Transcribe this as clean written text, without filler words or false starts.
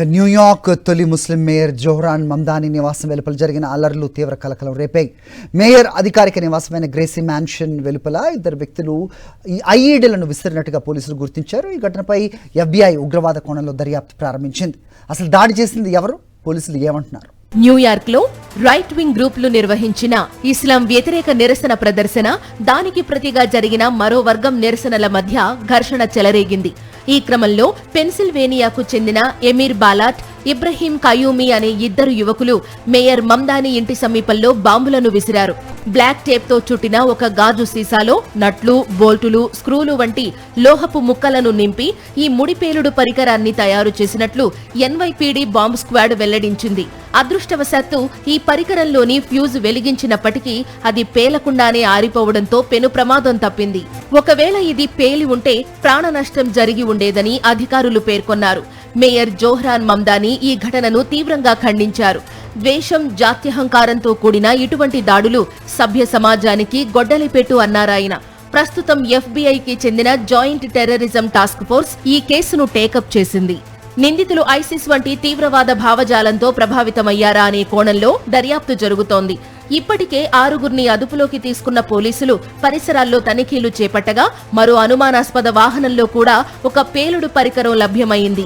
New York తొలి ముస్లిం mayor Zohran Mamdani నివాసం వెలుపల జరిగిన అల్లర్లు తీవ్ర కలకలం రేపాయి. మేయర్ అధికారిక నివాసమైన గ్రేసీ మ్యాన్షన్ వెలుపల ఇద్దరు వ్యక్తులు ఐఈడీలను విసిరినట్టుగా పోలీసులు గుర్తించారు. ఈ ఘటనపై FBI ఉగ్రవాద కోణంలో దర్యాప్తు ప్రారంభించింది. అసలు దాడి చేసింది ఎవరు, పోలీసులు ఏమంటున్నారు? న్యూయార్క్ లో రైట్ వింగ్ గ్రూపులు నిర్వహించిన ఇస్లాం వ్యతిరేక నిరసన ప్రదర్శన, దానికి ప్రతిగా జరిగిన మరో వర్గం నిరసనల మధ్య ఘర్షణ చెలరేగింది. ఈ క్రమంలో పెన్సిల్వేనియాకు చెందిన ఎమీర్ బాలాట్, ఇబ్రహీం కయూమీ అనే ఇద్దరు యువకులు మేయర్ మమ్దానీ ఇంటి సమీపంలో బాంబులను విసిరారు. బ్లాక్ టేప్ తో చుట్టిన ఒక గాజు సీసాలో నట్లు, బోల్టులు, స్క్రూలు వంటి లోహపు ముక్కలను నింపి ఈ ముడిపేలుడు పరికరాన్ని తయారు చేసినట్లు NYPD బాంబ్ స్క్వాడ్ వెల్లడించింది. అదృష్టవశాత్తు ఈ పరికరంలోని ఫ్యూజ్ వెలిగించినప్పటికీ అది పేలకుండానే ఆరిపోవడంతో పెను ప్రమాదం తప్పింది. ఒకవేళ ఇది పేలి ఉంటే ప్రాణ నష్టం జరిగి ఉండేదని అధికారులు పేర్కొన్నారు. మేయర్ జోహ్రాన్ మమ్దానీ ఈ ఘటనను తీవ్రంగా ఖండించారు. ద్వేషం, జాత్యహంకారంతో కూడిన ఇటువంటి దాడులు సభ్య సమాజానికి గొడ్డలిపెట్టు అన్నారాయన. ప్రస్తుతం FBIకి చెందిన జాయింట్ టెర్రరిజం టాస్క్ ఫోర్స్ ఈ కేసును టేకప్ చేసింది. నిందితులు ఐసిస్ వంటి తీవ్రవాద భావజాలంతో ప్రభావితమయ్యారా అనే కోణంలో దర్యాప్తు జరుగుతోంది. ఇప్పటికే 6గురిని అదుపులోకి తీసుకున్న పోలీసులు పరిసరాల్లో తనిఖీలు చేపట్టగా మరో అనుమానాస్పద వాహనంలో కూడా ఒక పేలుడు పరికరం లభ్యమైంది.